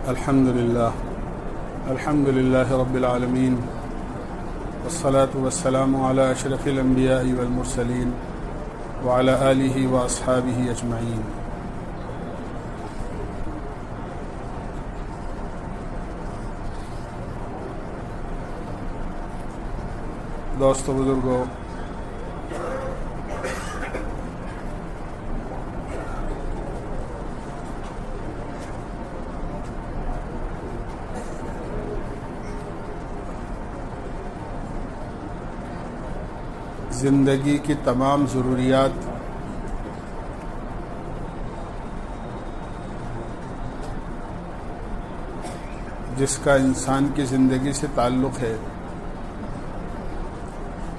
الحمد لله رب العالمين والصلاة والسلام على أشرف الأنبياء والمرسلين وعلى آله وأصحابه أجمعين. دوستو بزرگو، زندگی کی تمام ضروریات جس کا انسان کی زندگی سے تعلق ہے،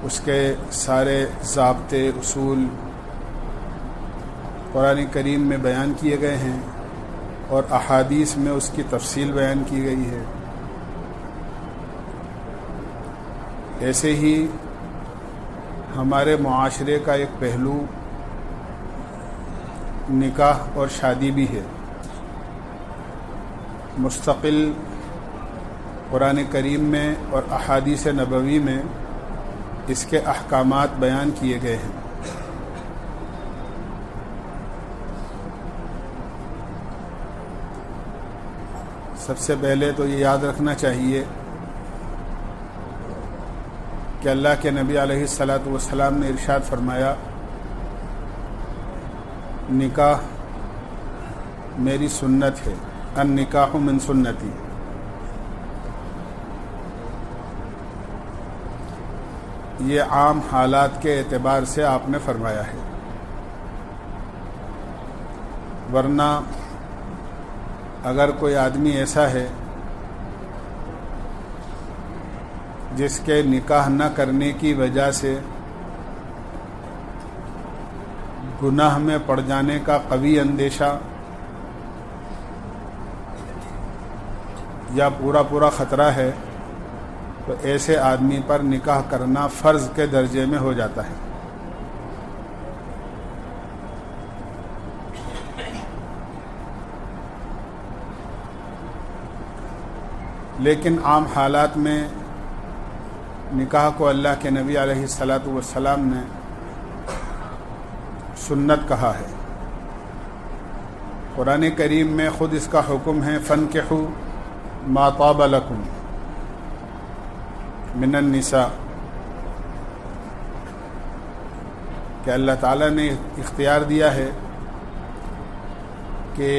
اس کے سارے ضابطے اصول قرآن کریم میں بیان کیے گئے ہیں اور احادیث میں اس کی تفصیل بیان کی گئی ہے. ایسے ہی ہمارے معاشرے کا ایک پہلو نکاح اور شادی بھی ہے. مستقل قرآن کریم میں اور احادیث نبوی میں اس کے احکامات بیان کیے گئے ہیں. سب سے پہلے تو یہ یاد رکھنا چاہیے کہ اللہ کے نبی علیہ الصلاۃ والسلام نے ارشاد فرمایا، نکاح میری سنت ہے، النکاح من سنتی. یہ عام حالات کے اعتبار سے آپ نے فرمایا ہے، ورنہ اگر کوئی آدمی ایسا ہے جس کے نکاح نہ کرنے کی وجہ سے گناہ میں پڑ جانے کا قوی اندیشہ یا پورا خطرہ ہے، تو ایسے آدمی پر نکاح کرنا فرض کے درجے میں ہو جاتا ہے. لیکن عام حالات میں نکاح کو اللہ کے نبی علیہ الصلاۃ والسلام نے سنت کہا ہے. قرآن کریم میں خود اس کا حکم ہے، فَانْكِحُوا مَا طَابَ لَكُمْ مِنَ النِّسَاءِ، کہ اللہ تعالیٰ نے اختیار دیا ہے کہ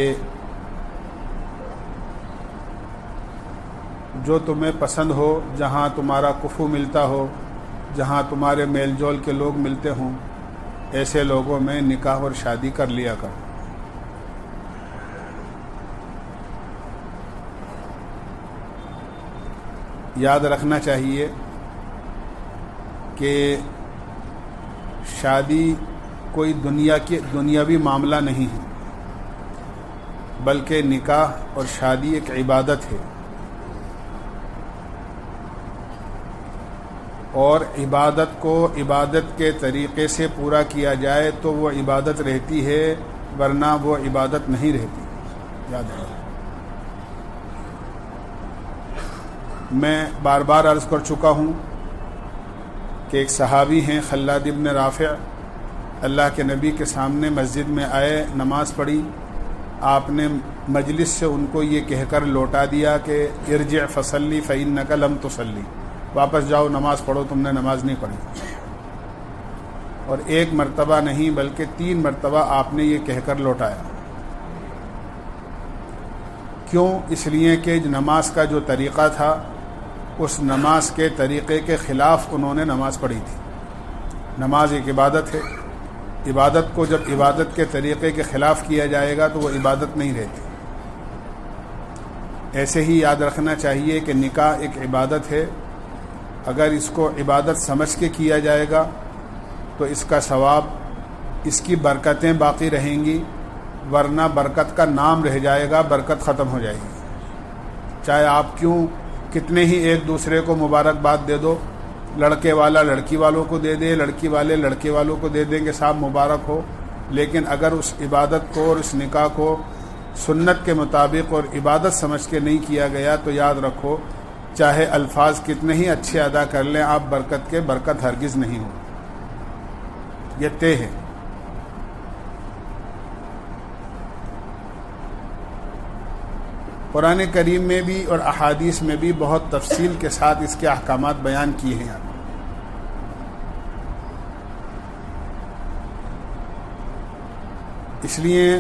جو تمہیں پسند ہو، جہاں تمہارا کفو ملتا ہو، جہاں تمہارے میل جول کے لوگ ملتے ہوں، ایسے لوگوں میں نکاح اور شادی کر لیا کرو. یاد رکھنا چاہیے کہ شادی کوئی دنیاوی معاملہ نہیں ہے، بلکہ نکاح اور شادی ایک عبادت ہے، اور عبادت کو عبادت کے طریقے سے پورا کیا جائے تو وہ عبادت رہتی ہے، ورنہ وہ عبادت نہیں رہتی. یاد ہے، میں بار بار عرض کر چکا ہوں کہ ایک صحابی ہیں خلاد ابن رافع، اللہ کے نبی کے سامنے مسجد میں آئے، نماز پڑھی. آپ نے مجلس سے ان کو یہ کہہ کر لوٹا دیا کہ ارجع فصلی فإنک لم تصلی، واپس جاؤ، نماز پڑھو، تم نے نماز نہیں پڑھی. اور ایک مرتبہ نہیں بلکہ 3 مرتبہ آپ نے یہ کہہ کر لوٹایا. کیوں؟ اس لیے کہ نماز کا جو طریقہ تھا، اس نماز کے طریقے کے خلاف انہوں نے نماز پڑھی تھی. نماز ایک عبادت ہے، عبادت کو جب عبادت کے طریقے کے خلاف کیا جائے گا تو وہ عبادت نہیں رہتی. ایسے ہی یاد رکھنا چاہیے کہ نکاح ایک عبادت ہے. اگر اس کو عبادت سمجھ کے کیا جائے گا تو اس کا ثواب، اس کی برکتیں باقی رہیں گی، ورنہ برکت کا نام رہ جائے گا، برکت ختم ہو جائے گی. چاہے آپ کتنے ہی ایک دوسرے کو مبارکباد دے دو، لڑکے والا لڑکی والوں کو دے دے، لڑکی والے لڑکے والوں کو دے دیں کہ صاحب مبارک ہو، لیکن اگر اس عبادت کو اور اس نکاح کو سنت کے مطابق اور عبادت سمجھ کے نہیں کیا گیا تو یاد رکھو چاہے الفاظ کتنے ہی اچھے ادا کر لیں آپ برکت کے، برکت ہرگز نہیں ہو، یہ طے ہے۔ قرآن کریم میں بھی اور احادیث میں بھی بہت تفصیل کے ساتھ اس کے احکامات بیان کیے ہیں۔ اس لیے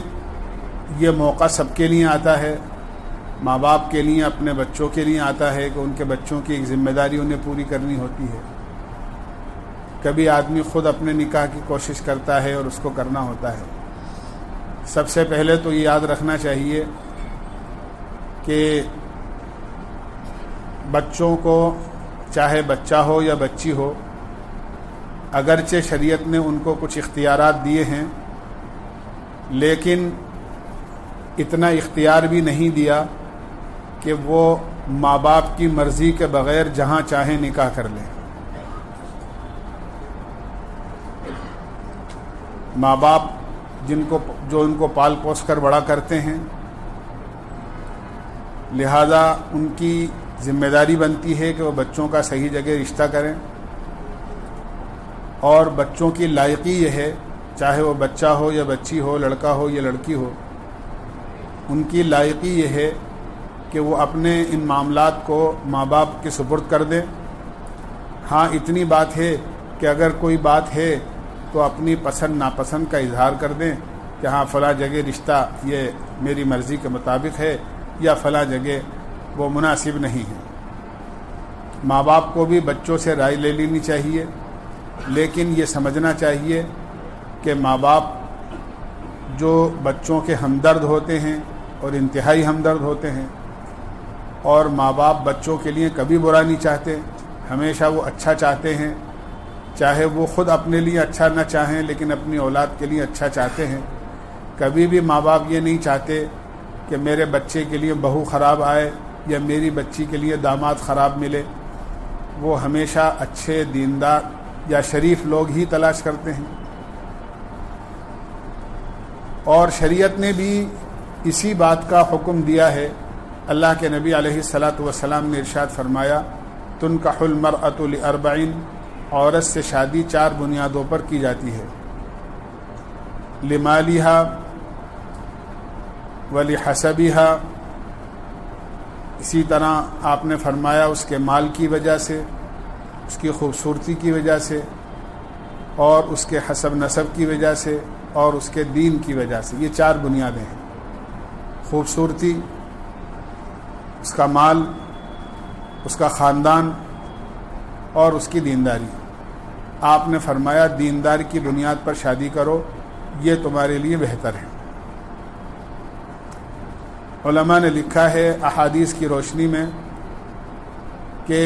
یہ موقع سب کے لیے آتا ہے، ماں باپ کے لیے، اپنے بچوں کے لیے آتا ہے کہ ان کے بچوں کی ایک ذمہ داری انہیں پوری کرنی ہوتی ہے۔ کبھی آدمی خود اپنے نکاح کی کوشش کرتا ہے اور اس کو کرنا ہوتا ہے۔ سب سے پہلے تو یہ یاد رکھنا چاہیے کہ بچوں کو، چاہے بچہ ہو یا بچی ہو، اگرچہ شریعت نے ان کو کچھ اختیارات دیے ہیں لیکن اتنا اختیار بھی نہیں دیا کہ وہ ماں باپ کی مرضی کے بغیر جہاں چاہیں نکاح کر لیں۔ ماں باپ جو ان کو پال پوس کر بڑا کرتے ہیں، لہذا ان کی ذمہ داری بنتی ہے کہ وہ بچوں کا صحیح جگہ رشتہ کریں، اور بچوں کی لائقی یہ ہے، چاہے وہ بچہ ہو یا بچی ہو، لڑکا ہو یا لڑکی ہو، ان کی لائقی یہ ہے کہ وہ اپنے ان معاملات کو ماں باپ کے سپرد کر دیں۔ ہاں اتنی بات ہے کہ اگر کوئی بات ہے تو اپنی پسند ناپسند کا اظہار کر دیں کہ ہاں فلاں جگہ رشتہ یہ میری مرضی کے مطابق ہے یا فلاں جگہ وہ مناسب نہیں ہے۔ ماں باپ کو بھی بچوں سے رائے لے لینی چاہیے، لیکن یہ سمجھنا چاہیے کہ ماں باپ جو بچوں کے ہمدرد ہوتے ہیں اور انتہائی ہمدرد ہوتے ہیں، اور ماں باپ بچوں کے لیے کبھی برا نہیں چاہتے، ہمیشہ وہ اچھا چاہتے ہیں، چاہے وہ خود اپنے لیے اچھا نہ چاہیں لیکن اپنی اولاد کے لیے اچھا چاہتے ہیں۔ کبھی بھی ماں باپ یہ نہیں چاہتے کہ میرے بچے کے لیے بہو خراب آئے یا میری بچی کے لیے داماد خراب ملے۔ وہ ہمیشہ اچھے دیندار یا شریف لوگ ہی تلاش کرتے ہیں، اور شریعت نے بھی اسی بات کا حکم دیا ہے۔ اللہ کے نبی علیہ الصلاۃ والسلام نے ارشاد فرمایا، تنکح المرأۃ لاربع، عورت سے شادی 4 بنیادوں پر کی جاتی ہے، لمالہا ولحسبہا، اسی طرح آپ نے فرمایا اس کے مال کی وجہ سے، اس کی خوبصورتی کی وجہ سے، اور اس کے حسب نسب کی وجہ سے، اور اس کے دین کی وجہ سے۔ یہ 4 بنیادیں ہیں، خوبصورتی، اس کا مال، اس کا خاندان، اور اس کی دینداری۔ آپ نے فرمایا دیندار کی بنیاد پر شادی کرو، یہ تمہارے لیے بہتر ہے۔ علماء نے لکھا ہے احادیث کی روشنی میں کہ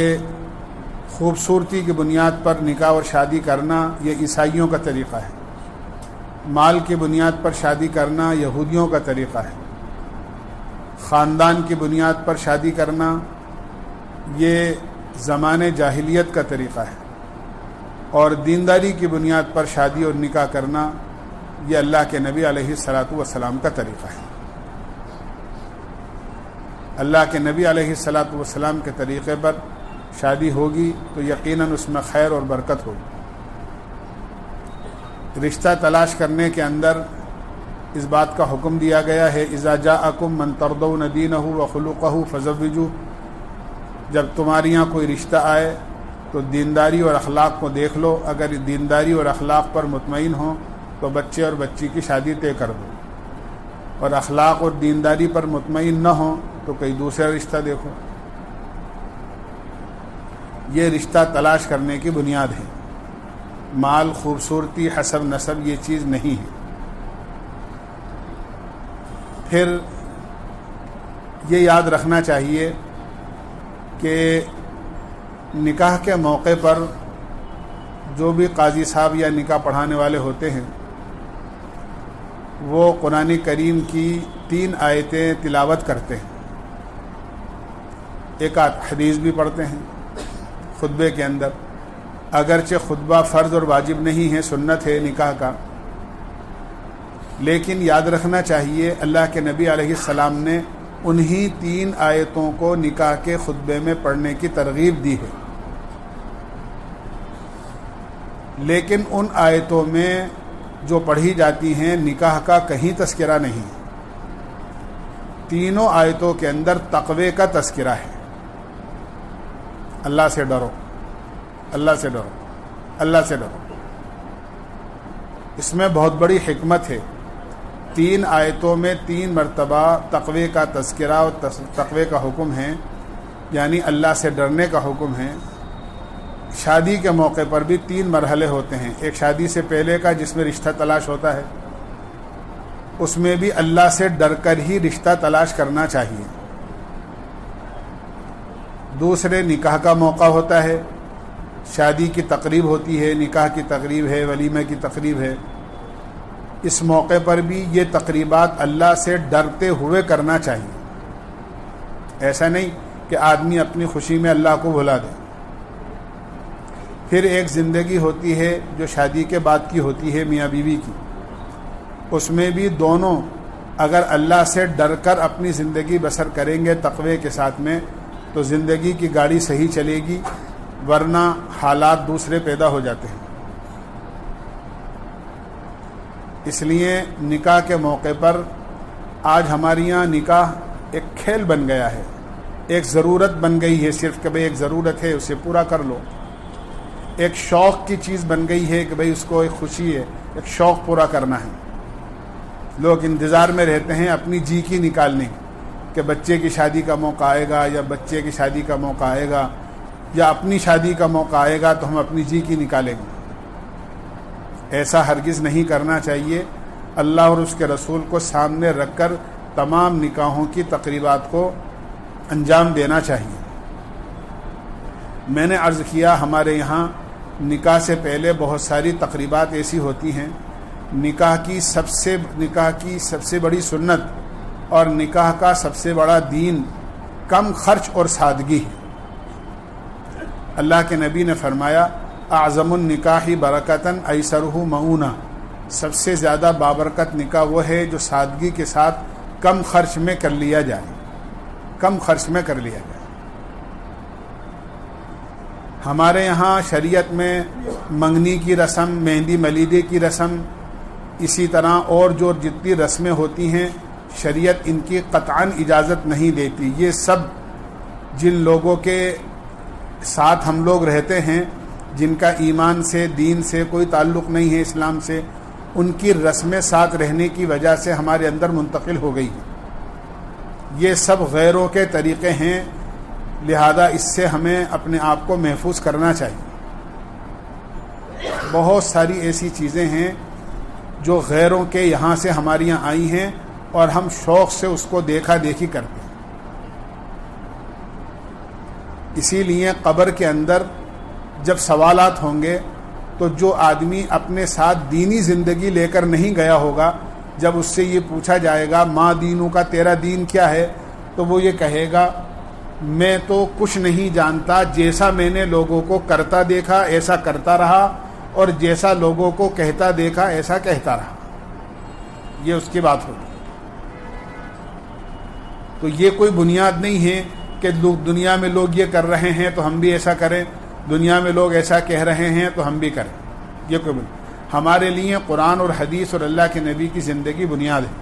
خوبصورتی کی بنیاد پر نکاح اور شادی کرنا یہ عیسائیوں کا طریقہ ہے، مال کی بنیاد پر شادی کرنا یہودیوں کا طریقہ ہے، خاندان کی بنیاد پر شادی کرنا یہ زمانے جاہلیت کا طریقہ ہے، اور دینداری کی بنیاد پر شادی اور نکاح کرنا یہ اللہ کے نبی علیہ الصلاۃ والسلام کا طریقہ ہے۔ اللہ کے نبی علیہ الصلاۃ والسلام کے طریقے پر شادی ہوگی تو یقیناً اس میں خیر اور برکت ہوگی۔ رشتہ تلاش کرنے کے اندر اس بات کا حکم دیا گیا ہے، اذا جاءکم من ترضون دینہ وخلقہ فزوجوہ، جب تمہارے یہاں کوئی رشتہ آئے تو دینداری اور اخلاق کو دیکھ لو، اگر دینداری اور اخلاق پر مطمئن ہوں تو بچے اور بچی کی شادی طے کر دو، اور اخلاق اور دینداری پر مطمئن نہ ہوں تو کوئی دوسرا رشتہ دیکھو۔ یہ رشتہ تلاش کرنے کی بنیاد ہے، مال، خوبصورتی، حسب نسب یہ چیز نہیں ہے۔ پھر یہ یاد رکھنا چاہیے کہ نکاح کے موقع پر جو بھی قاضی صاحب یا نکاح پڑھانے والے ہوتے ہیں وہ قرآن کریم کی 3 آیتیں تلاوت کرتے ہیں، ایک حدیث بھی پڑھتے ہیں خطبے کے اندر، اگرچہ خطبہ فرض اور واجب نہیں ہے، سنت ہے نکاح کا، لیکن یاد رکھنا چاہیے اللہ کے نبی علیہ السلام نے انہی 3 آیتوں کو نکاح کے خطبے میں پڑھنے کی ترغیب دی ہے، لیکن ان آیتوں میں جو پڑھی جاتی ہیں نکاح کا کہیں تذکرہ نہیں۔ تینوں آیتوں کے اندر تقوی کا تذکرہ ہے۔ اللہ سے ڈرو، اللہ سے ڈرو، اللہ سے ڈرو۔ اس میں بہت بڑی حکمت ہے۔ 3 آیتوں میں 3 مرتبہ تقوی کا تذکرہ اور تقوی کا حکم ہے، یعنی اللہ سے ڈرنے کا حکم ہے۔ شادی کے موقع پر بھی 3 مرحلے ہوتے ہیں۔ ایک شادی سے پہلے کا جس میں رشتہ تلاش ہوتا ہے، اس میں بھی اللہ سے ڈر کر ہی رشتہ تلاش کرنا چاہیے۔ دوسرے نکاح کا موقع ہوتا ہے، شادی کی تقریب ہوتی ہے، نکاح کی تقریب ہے، ولیمہ کی تقریب ہے۔ اس موقع پر بھی یہ تقریبات اللہ سے ڈرتے ہوئے کرنا چاہیے۔ ایسا نہیں کہ آدمی اپنی خوشی میں اللہ کو بھلا دے۔ پھر ایک زندگی ہوتی ہے جو شادی کے بعد کی ہوتی ہے، میاں بیوی کی۔ اس میں بھی دونوں اگر اللہ سے ڈر کر اپنی زندگی بسر کریں گے تقوی کے ساتھ میں، تو زندگی کی گاڑی صحیح چلے گی، ورنہ حالات دوسرے پیدا ہو جاتے ہیں۔ اس لیے نکاح کے موقع پر آج ہمارے یہاں نکاح ایک کھیل بن گیا ہے، ایک ضرورت بن گئی ہے، صرف کہ بھئی ایک ضرورت ہے اسے پورا کر لو۔ ایک شوق کی چیز بن گئی ہے کہ بھئی اس کو ایک خوشی ہے، ایک شوق پورا کرنا ہے۔ لوگ انتظار میں رہتے ہیں اپنی جی کی نکالنے کہ بچے کی شادی کا موقع آئے گا، یا بچے کی شادی کا موقع آئے گا، یا اپنی شادی کا موقع آئے گا تو ہم اپنی جی کی نکالیں گے۔ ایسا ہرگز نہیں کرنا چاہیے۔ اللہ اور اس کے رسول کو سامنے رکھ کر تمام نکاحوں کی تقریبات کو انجام دینا چاہیے۔ میں نے عرض کیا ہمارے یہاں نکاح سے پہلے بہت ساری تقریبات ایسی ہوتی ہیں۔ نکاح کی سب سے بڑی سنت اور نکاح کا سب سے بڑا دین کم خرچ اور سادگی ہے۔ اللہ کے نبی نے فرمایا اعظم النکاح برکتاً ایسرہ مؤونہ، سب سے زیادہ بابرکت نکاح وہ ہے جو سادگی کے ساتھ کم خرچ میں کر لیا جائے، کم خرچ میں کر لیا جائے۔ ہمارے یہاں شریعت میں منگنی کی رسم، مہندی ملیدے کی رسم، اسی طرح اور جو جتنی رسمیں ہوتی ہیں شریعت ان کی قطعاً اجازت نہیں دیتی۔ یہ سب جن لوگوں کے ساتھ ہم لوگ رہتے ہیں، جن کا ایمان سے، دین سے کوئی تعلق نہیں ہے، اسلام سے، ان کی رسمیں ساتھ رہنے کی وجہ سے ہمارے اندر منتقل ہو گئی ہیں۔ یہ سب غیروں کے طریقے ہیں، لہذا اس سے ہمیں اپنے آپ کو محفوظ کرنا چاہیے۔ بہت ساری ایسی چیزیں ہیں جو غیروں کے یہاں سے ہمارے یہاں آئی ہیں اور ہم شوق سے اس کو دیکھا دیکھی کرتے ہیں۔ اسی لیے قبر کے اندر جب سوالات ہوں گے تو جو آدمی اپنے ساتھ دینی زندگی لے کر نہیں گیا ہوگا، جب اس سے یہ پوچھا جائے گا ماں دینوں کا تیرا دین کیا ہے، تو وہ یہ کہے گا میں تو کچھ نہیں جانتا، جیسا میں نے لوگوں کو کرتا دیکھا ایسا کرتا رہا، اور جیسا لوگوں کو کہتا دیکھا ایسا کہتا رہا۔ یہ اس کی بات ہوگی۔ تو یہ کوئی بنیاد نہیں ہے کہ دنیا میں لوگ یہ کر رہے ہیں تو ہم بھی ایسا کریں، دنیا میں لوگ ایسا کہہ رہے ہیں تو ہم بھی کریں۔ یہ کوئی بنیاد ہمارے لیے قرآن اور حدیث اور اللہ کے نبی کی زندگی بنیاد ہے۔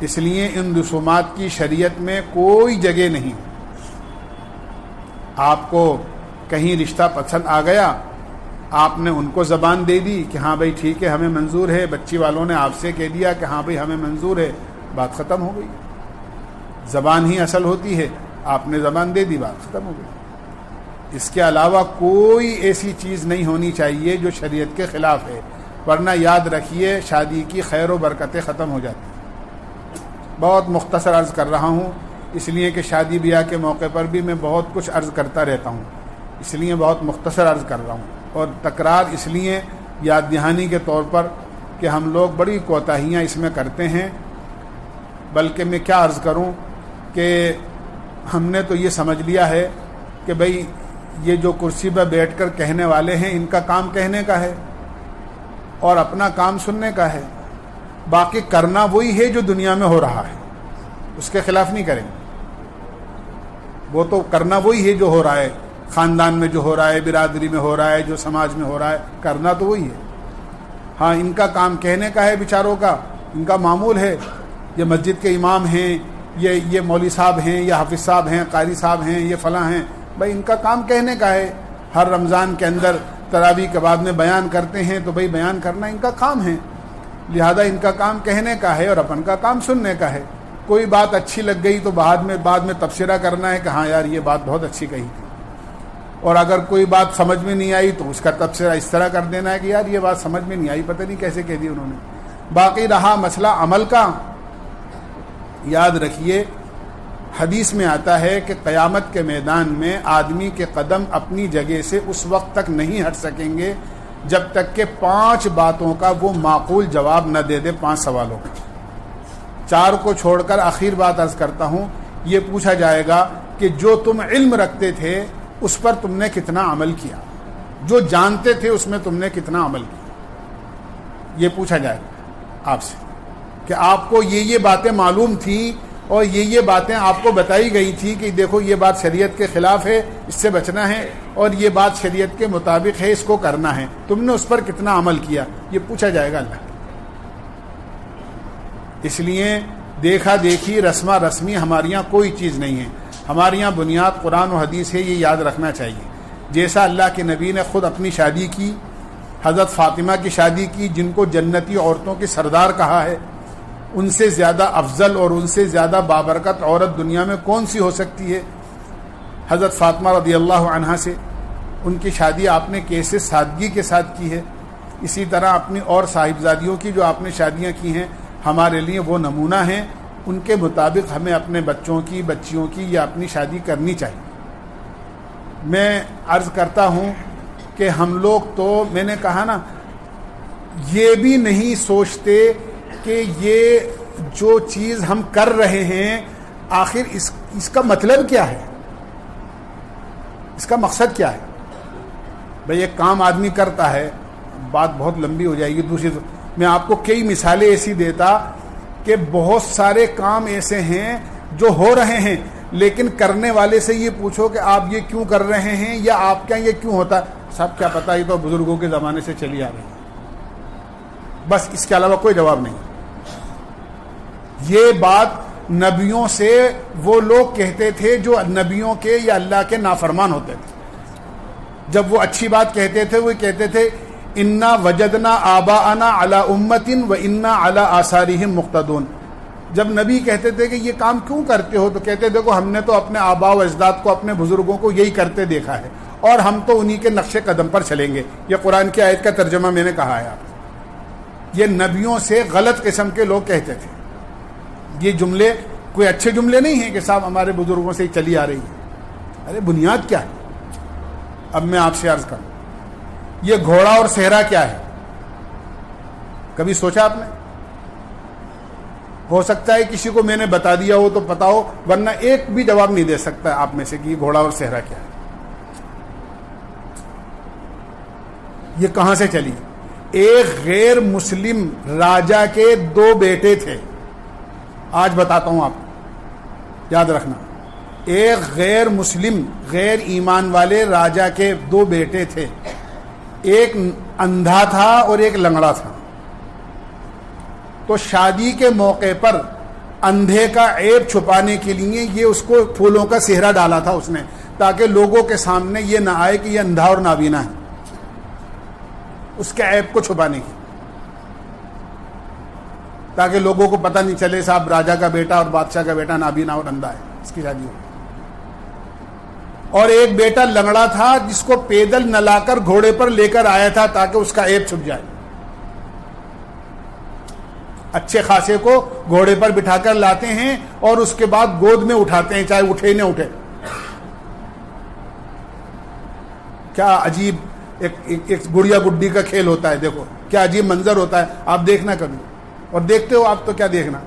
اس لیے ان رسومات کی شریعت میں کوئی جگہ نہیں۔ آپ کو کہیں رشتہ پسند آ گیا، آپ نے ان کو زبان دے دی کہ ہاں بھائی ٹھیک ہے ہمیں منظور ہے، بچی والوں نے آپ سے کہہ دیا کہ ہاں بھائی ہمیں منظور ہے، بات ختم ہو گئی۔ زبان ہی اصل ہوتی ہے، آپ نے زبان دے دی، بات ختم ہو گئی۔ اس کے علاوہ کوئی ایسی چیز نہیں ہونی چاہیے جو شریعت کے خلاف ہے، ورنہ یاد رکھیے شادی کی خیر و برکتیں ختم ہو جاتی ہیں۔ بہت مختصر عرض کر رہا ہوں، اس لیے کہ شادی بیاہ کے موقع پر بھی میں بہت کچھ عرض کرتا رہتا ہوں، اس لیے بہت مختصر عرض کر رہا ہوں، اور تکرار اس لیے یاد دہانی کے طور پر کہ ہم لوگ بڑی کوتاہیاں اس میں کرتے ہیں۔ بلکہ میں کیا عرض کروں کہ ہم نے تو یہ سمجھ لیا ہے کہ بھئی یہ جو کرسی پہ بیٹھ کر کہنے والے ہیں ان کا کام کہنے کا ہے اور اپنا کام سننے کا ہے۔ باقی کرنا وہی ہے جو دنیا میں ہو رہا ہے، اس کے خلاف نہیں کریں گے. وہ تو کرنا وہی ہے جو ہو رہا ہے، خاندان میں جو ہو رہا ہے، برادری میں ہو رہا ہے، جو سماج میں ہو رہا ہے، کرنا تو وہی ہے. ہاں ان کا کام کہنے کا ہے بیچاروں کا، ان کا معمول ہے. یہ مسجد کے امام ہیں، یہ مولوی صاحب ہیں، یہ حافظ صاحب ہیں، قاری صاحب ہیں، یہ فلاں ہیں، بھائی ان کا کام کہنے کا ہے. ہر رمضان کے اندر تراویح کے بعد میں بیان کرتے ہیں، تو بھائی بیان کرنا ان کا کام ہے، لہذا ان کا کام کہنے کا ہے اور اپن کا کام سننے کا ہے. کوئی بات اچھی لگ گئی تو بعد میں تبصرہ کرنا ہے کہ ہاں یار یہ بات بہت اچھی کہی تھی، اور اگر کوئی بات سمجھ میں نہیں آئی تو اس کا تبصرہ اس طرح کر دینا ہے کہ یار یہ بات سمجھ میں نہیں آئی، پتہ نہیں کیسے کہہ دی انہوں نے. باقی رہا مسئلہ عمل کا، یاد رکھیے حدیث میں آتا ہے کہ قیامت کے میدان میں آدمی کے قدم اپنی جگہ سے اس وقت تک نہیں ہٹ سکیں گے جب تک کہ 5 باتوں کا وہ معقول جواب نہ دے دے. 5 سوالوں کا، 4 کو چھوڑ کر آخر بات عرض کرتا ہوں. یہ پوچھا جائے گا کہ جو تم علم رکھتے تھے اس پر تم نے کتنا عمل کیا، جو جانتے تھے اس میں تم نے کتنا عمل کیا. یہ پوچھا جائے گا آپ سے کہ آپ کو یہ باتیں معلوم تھیں اور یہ باتیں آپ کو بتائی گئی تھی کہ دیکھو یہ بات شریعت کے خلاف ہے، اس سے بچنا ہے، اور یہ بات شریعت کے مطابق ہے، اس کو کرنا ہے، تم نے اس پر کتنا عمل کیا. یہ پوچھا جائے گا اللہ. اس لیے دیکھا دیکھی رسمہ رسمی ہمارے یہاں کوئی چیز نہیں ہے. ہمارے یہاں بنیاد قرآن و حدیث ہے، یہ یاد رکھنا چاہیے. جیسا اللہ کے نبی نے خود اپنی شادی کی، حضرت فاطمہ کی شادی کی، جن کو جنتی عورتوں کی سردار کہا ہے، ان سے زیادہ افضل اور ان سے زیادہ بابرکت عورت دنیا میں کون سی ہو سکتی ہے؟ حضرت فاطمہ رضی اللہ عنہا سے ان کی شادی آپ نے کیسے سادگی کے ساتھ کی ہے. اسی طرح اپنی اور صاحبزادیوں کی جو آپ نے شادیاں کی ہیں ہمارے لیے وہ نمونہ ہیں. ان کے مطابق ہمیں اپنے بچوں کی، بچیوں کی یا اپنی شادی کرنی چاہیے. میں عرض کرتا ہوں کہ ہم لوگ تو، میں نے کہا نا، یہ بھی نہیں سوچتے کہ یہ جو چیز ہم کر رہے ہیں آخر اس کا مطلب کیا ہے، اس کا مقصد کیا ہے. بھئی ایک کام آدمی کرتا ہے، بات بہت لمبی ہو جائے گی. دوسری میں آپ کو کئی مثالیں ایسی دیتا کہ بہت سارے کام ایسے ہیں جو ہو رہے ہیں، لیکن کرنے والے سے یہ پوچھو کہ آپ یہ کیوں کر رہے ہیں یا آپ کیا یہ کیوں ہوتا، سب کیا پتہ، یہ تو بزرگوں کے زمانے سے چلی آ رہی ہے، بس اس کے علاوہ کوئی جواب نہیں. یہ بات نبیوں سے وہ لوگ کہتے تھے جو نبیوں کے یا اللہ کے نافرمان ہوتے تھے. جب وہ اچھی بات کہتے تھے وہ کہتے تھے انا وجدنا آباءنا علی امۃ و انا علی آثارہم مقتدون. جب نبی کہتے تھے کہ یہ کام کیوں کرتے ہو تو کہتے دیکھو ہم نے تو اپنے آباء و اجداد کو، اپنے بزرگوں کو یہی کرتے دیکھا ہے اور ہم تو انہی کے نقش قدم پر چلیں گے. یہ قرآن کی آیت کا ترجمہ میں نے کہا ہے آپ کو. یہ نبیوں سے غلط قسم کے لوگ کہتے تھے. یہ جملے کوئی اچھے جملے نہیں ہیں کہ صاحب ہمارے بزرگوں سے ہی چلی آ رہی ہے. ارے بنیاد کیا ہے؟ اب میں آپ سے عرض کروں، یہ گھوڑا اور صحرا کیا ہے؟ کبھی سوچا آپ نے؟ ہو سکتا ہے کسی کو میں نے بتا دیا ہو تو پتا ہو، ورنہ ایک بھی جواب نہیں دے سکتا آپ میں سے کہ یہ گھوڑا اور صحرا کیا ہے. یہ کہاں سے چلی؟ ایک غیر مسلم راجا کے 2 بیٹے تھے. آج بتاتا ہوں آپ کو، یاد رکھنا. ایک غیر مسلم، غیر ایمان والے راجا کے 2 بیٹے تھے. ایک اندھا تھا اور ایک لنگڑا تھا. تو شادی کے موقع پر اندھے کا عیب چھپانے کے لیے یہ اس کو پھولوں کا سہرا ڈالا تھا اس نے، تاکہ لوگوں کے سامنے یہ نہ آئے کہ یہ اندھا اور نابینا ہے، اس کے عیب کو چھپانے کی، تاکہ لوگوں کو پتہ نہیں چلے صاحب راجا کا بیٹا اور بادشاہ کا بیٹا نابینا اور اندھا ہے، اس کی شادی ہو. اور ایک بیٹا لنگڑا تھا جس کو پیدل نہ لا کر گھوڑے پر لے کر آیا تھا تاکہ اس کا عیب چھپ جائے. اچھے خاصے کو گھوڑے پر بٹھا کر لاتے ہیں اور اس کے بعد گود میں اٹھاتے ہیں، چاہے اٹھے نہ اٹھے. کیا عجیب ایک گڑیا گڈی کا کھیل ہوتا ہے. دیکھو کیا عجیب منظر ہوتا ہے، آپ دیکھنا کبھی، اور دیکھتے ہو آپ تو کیا دیکھنا.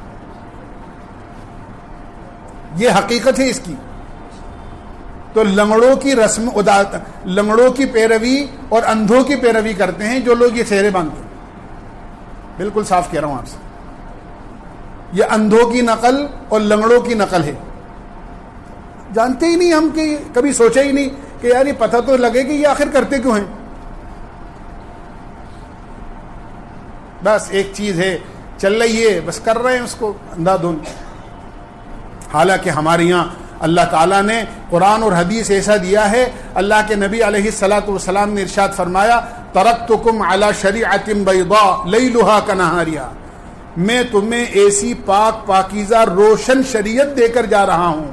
یہ حقیقت ہے اس کی. تو لنگڑوں کی رسم، لنگڑوں کی پیروی اور اندھوں کی پیروی کرتے ہیں جو لوگ یہ سہرے باندھتے ہیں. بالکل صاف کہہ رہا ہوں آپ سے. یہ اندھوں کی نقل اور لنگڑوں کی نقل ہے. جانتے ہی نہیں ہم کہ کبھی سوچا ہی نہیں کہ یار یہ پتہ تو لگے کہ یہ آخر کرتے کیوں ہیں. بس ایک چیز ہے چل رہی ہے بس کر رہے ہیں اس کو اندھا دھند. حالانکہ ہمارے یہاں اللہ تعالیٰ نے قرآن اور حدیث ایسا دیا ہے. اللہ کے نبی علیہ الصلاۃ والسلام نے ارشاد فرمایا ترکتکم علی شریعۃ بیضاء لیلھا کنہارھا، میں تمہیں ایسی پاک پاکیزہ روشن شریعت دے کر جا رہا ہوں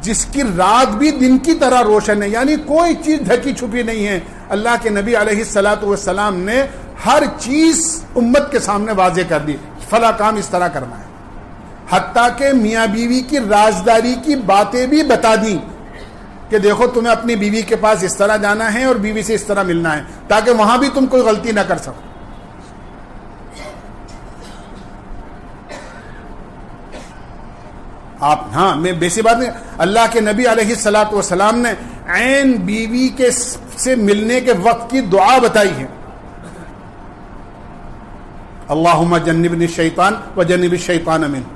جس کی رات بھی دن کی طرح روشن ہے، یعنی کوئی چیز ڈھکی چھپی نہیں ہے. اللہ کے نبی علیہ الصلاۃ والسلام نے ہر چیز امت کے سامنے واضح کر دی، فلاں کام اس طرح کرنا ہے. حتیٰ کہ میاں بیوی کی رازداری کی باتیں بھی بتا دیں کہ دیکھو تمہیں اپنی بیوی کے پاس اس طرح جانا ہے اور بیوی سے اس طرح ملنا ہے، تاکہ وہاں بھی تم کوئی غلطی نہ کر سکو. آپ ہاں میں بیسی بات نہیں، اللہ کے نبی علیہ الصلاۃ والسلام نے عین بیوی کے سے ملنے کے وقت کی دعا بتائی ہے. اللہم جنبنی الشیطان وجنب الشیطان منہ.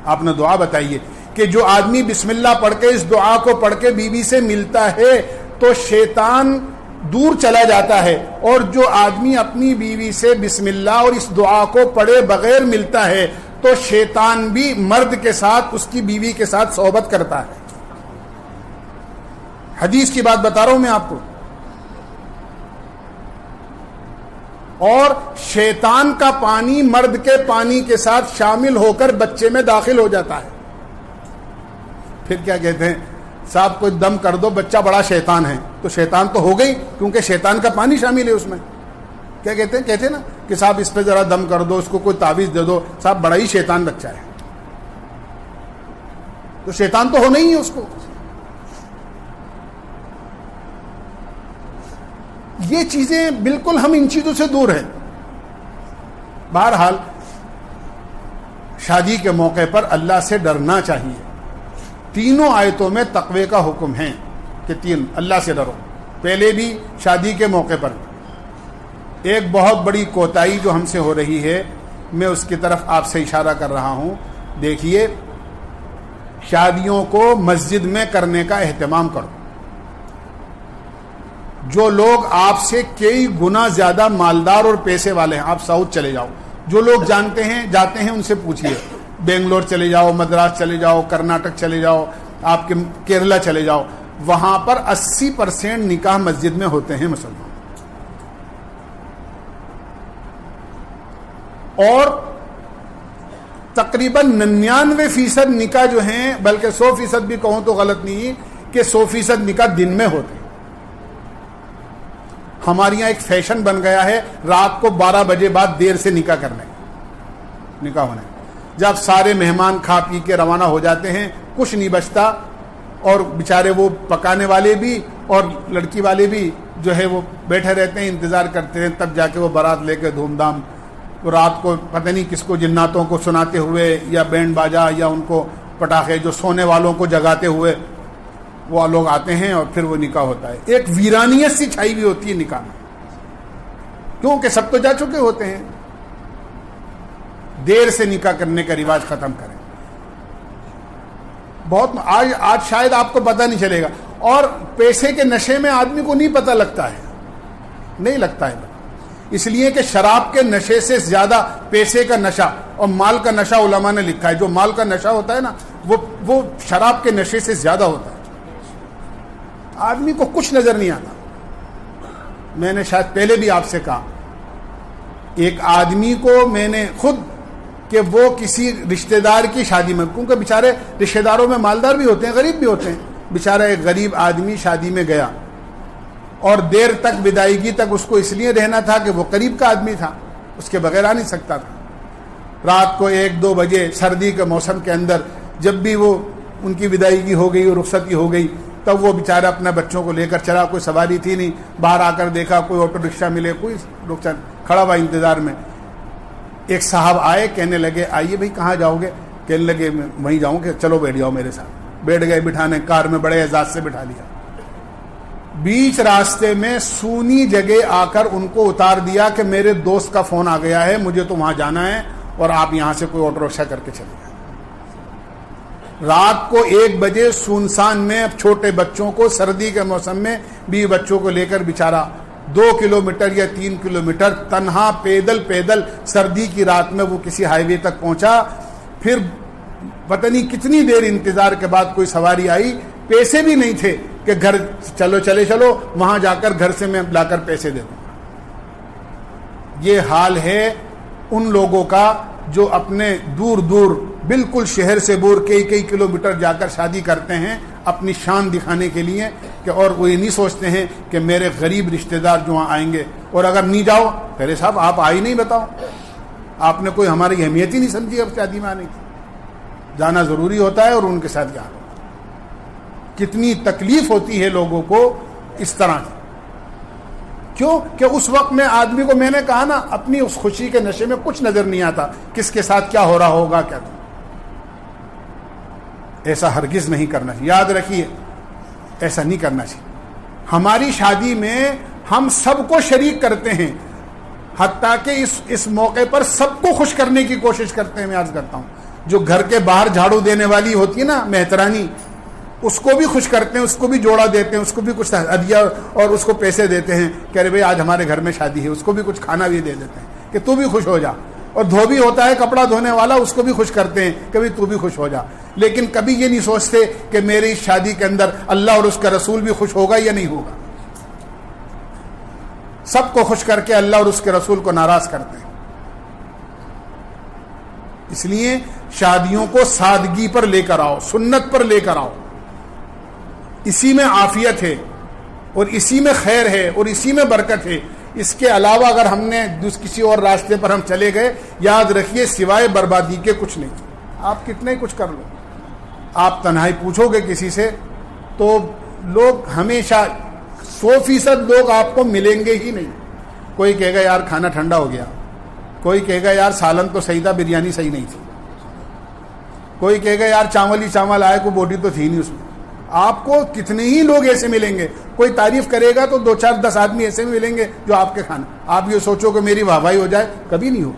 آپ نے دعا بتائی ہے کہ جو آدمی بسم اللہ پڑھ کے اس دعا کو پڑھ کے بیوی سے ملتا ہے تو شیطان دور چلا جاتا ہے، اور جو آدمی اپنی بیوی سے بسم اللہ اور اس دعا کو پڑھے بغیر ملتا ہے تو شیطان بھی مرد کے ساتھ اس کی بیوی کے ساتھ صحبت کرتا ہے. حدیث کی بات بتا رہا ہوں میں آپ کو. اور شیطان کا پانی مرد کے پانی کے ساتھ شامل ہو کر بچے میں داخل ہو جاتا ہے. پھر کیا کہتے ہیں صاحب کوئی دم کر دو بچہ بڑا شیطان ہے، تو شیطان تو ہو گئی کیونکہ شیطان کا پانی شامل ہے اس میں. کیا کہتے ہیں نا کہ صاحب اس پہ ذرا دم کر دو، اس کو کوئی تعویذ دے دو، صاحب بڑا ہی شیطان بچہ ہے. تو شیطان تو ہونا ہی ہے اس کو. یہ چیزیں بالکل ہم ان چیزوں سے دور ہیں. بہرحال شادی کے موقع پر اللہ سے ڈرنا چاہیے. تینوں آیتوں میں تقوی کا حکم ہے کہ اللہ سے ڈرو. پہلے بھی شادی کے موقع پر. ایک بہت بڑی کوتاہی جو ہم سے ہو رہی ہے میں اس کی طرف آپ سے اشارہ کر رہا ہوں. دیکھیے شادیوں کو مسجد میں کرنے کا اہتمام کرو. جو لوگ آپ سے کئی گنا زیادہ مالدار اور پیسے والے ہیں، آپ ساؤتھ چلے جاؤ، جو لوگ جانتے ہیں جاتے ہیں ان سے پوچھیے. بنگلور چلے جاؤ، مدراس چلے جاؤ، کرناٹک چلے جاؤ، آپ کے کیرلا چلے جاؤ، وہاں پر 80% نکاح مسجد میں ہوتے ہیں مسلمان. اور تقریباً 99% نکاح جو ہیں، بلکہ 100% بھی کہوں تو غلط نہیں کہ 100% نکاح دن میں ہوتے ہیں. ہمارے یہاں ایک فیشن بن گیا ہے رات کو 12 بجے بعد دیر سے نکاح کرنے نکاح ہونے. جب سارے مہمان کھا پی کے روانہ ہو جاتے ہیں کچھ نہیں بچتا، اور بیچارے وہ پکانے والے بھی اور لڑکی والے بھی جو ہے وہ بیٹھے رہتے ہیں، انتظار کرتے ہیں، تب جا کے وہ بارات لے کے دھوم دھام رات کو پتہ نہیں کس کو جناتوں کو سناتے ہوئے یا بینڈ باجا یا ان کو پٹاخے جو سونے والوں کو جگاتے ہوئے وہ لوگ آتے ہیں اور پھر وہ نکاح ہوتا ہے. ایک ویرانیت سی چھائی ہوئی ہوتی ہے نکاح میں، کیونکہ سب تو جا چکے ہوتے ہیں. دیر سے نکاح کرنے کا رواج ختم کریں. بہت آج شاید آپ کو پتہ نہیں چلے گا، اور پیسے کے نشے میں آدمی کو نہیں پتہ لگتا ہے، نہیں لگتا ہے، اس لیے کہ شراب کے نشے سے زیادہ پیسے کا نشہ اور مال کا نشہ علماء نے لکھا ہے. جو مال کا نشہ ہوتا ہے نا وہ شراب کے نشے سے زیادہ ہوتا ہے. آدمی کو کچھ نظر نہیں آتا. میں نے شاید پہلے بھی آپ سے کہا، ایک آدمی کو میں نے خود کہ وہ کسی رشتہ دار کی شادی میں، کیونکہ بیچارے رشتہ داروں میں مالدار بھی ہوتے ہیں غریب بھی ہوتے ہیں، بیچارہ ایک غریب آدمی شادی میں گیا اور دیر تک ودائیگی تک اس کو اس لیے رہنا تھا کہ وہ قریب کا آدمی تھا، اس کے بغیر آ نہیں سکتا تھا. رات کو 1-2 بجے سردی کے موسم کے اندر جب بھی وہ ان کی ودائیگی ہو گئی اور رخصتی ہو گئی تب وہ بیچارہ اپنے بچوں کو لے کر چلا. کوئی سواری تھی نہیں، باہر آ کر دیکھا کوئی آٹو رکشہ ملے، کوئی رکشہ کھڑا ہوا انتظار میں. ایک صاحب آئے، کہنے لگے آئیے بھائی کہاں جاؤ گے؟ کہنے لگے میں وہیں جاؤں گے، چلو بیٹھ جاؤ میرے ساتھ. بیٹھ گئے، بٹھانے کار میں بڑے اعزاز سے بٹھا لیا. بیچ راستے میں سونی جگہ آ کر ان کو اتار دیا کہ میرے دوست کا فون آ گیا ہے، مجھے تو وہاں جانا ہے اور آپ یہاں سے کوئی آٹو رکشا کر کے چلے جائیں. رات کو 1 بجے سنسان میں چھوٹے بچوں کو سردی کے موسم میں 20 بچوں کو لے کر بیچارہ 2 کلومیٹر یا 3 کلومیٹر تنہا پیدل سردی کی رات میں وہ کسی ہائی وے تک پہنچا. پھر پتہ نہیں کتنی دیر انتظار کے بعد کوئی سواری آئی. پیسے بھی نہیں تھے کہ گھر چلو وہاں جا کر گھر سے میں لا کر پیسے دے دوں. یہ حال ہے ان لوگوں کا جو اپنے دور بالکل شہر سے دور کئی کلومیٹر جا کر شادی کرتے ہیں اپنی شان دکھانے کے لیے کہ اور وہ یہ نہیں سوچتے ہیں کہ میرے غریب رشتہ دار جو وہاں آئیں گے. اور اگر نہیں جاؤ پہلے صاحب آپ آئی نہیں, بتاؤ آپ نے کوئی ہماری اہمیت ہی نہیں سمجھی اب شادی میں آنے کی. جانا ضروری ہوتا ہے اور ان کے ساتھ جانا. کتنی تکلیف ہوتی ہے لوگوں کو اس طرح کی. کیوں کہ اس وقت میں آدمی کو, میں نے کہا نا, اپنی اس خوشی کے نشے میں کچھ نظر نہیں آتا کس کے ساتھ کیا ہو رہا ہوگا کیا. ایسا ہرگز نہیں کرنا چاہیے. یاد رکھیے ایسا نہیں کرنا چاہیے. ہماری شادی میں ہم سب کو شریک کرتے ہیں, حتیٰ کہ اس موقع پر سب کو خوش کرنے کی کوشش کرتے ہیں. میں عرض کرتا ہوں جو گھر کے باہر جھاڑو دینے والی ہوتی ہے نا مہترانی, اس کو بھی خوش کرتے ہیں, اس کو بھی جوڑا دیتے ہیں, اس کو بھی کچھ ہدیہ اور اس کو پیسے دیتے ہیں کہ ارے بھائی آج ہمارے گھر میں شادی ہے. اس کو بھی کچھ کھانا بھی دے دیتے ہیں کہ تو بھی خوش ہو جا. اور دھوبی ہوتا ہے کپڑا دھونے والا, اس کو بھی خوش کرتے ہیں کہ بھائی تو بھی خوش ہو جا. لیکن کبھی یہ نہیں سوچتے کہ میری شادی کے اندر اللہ اور اس کا رسول بھی خوش ہوگا یا نہیں ہوگا. سب کو خوش کر کے اللہ اور اس کے رسول کو ناراض کرتے ہیں. اس لیے شادیوں کو سادگی پر لے کر آؤ, سنت پر لے کر آؤ. اسی میں عافیت ہے اور اسی میں خیر ہے اور اسی میں برکت ہے. اس کے علاوہ اگر ہم نے کسی اور راستے پر ہم چلے گئے, یاد رکھیے سوائے بربادی کے کچھ نہیں. آپ کتنے کچھ کر لو, آپ تنہائی پوچھو گے کسی سے تو لوگ ہمیشہ 100% لوگ آپ کو ملیں گے ہی نہیں. کوئی کہے گا یار کھانا ٹھنڈا ہو گیا, کوئی کہے گا یار سالن تو صحیح تھا, بریانی صحیح نہیں تھی, کوئی کہے گا یار چاول ہی چاول آئے, کوئی بوٹی تو تھی نہیں اس میں. آپ کو کتنے ہی لوگ ایسے ملیں گے. کوئی تعریف کرے گا تو 2 4 10 آدمی ایسے بھی ملیں گے جو آپ کے کھانا, آپ یہ سوچو کہ میری واہ واہی ہو جائے, کبھی نہیں ہو.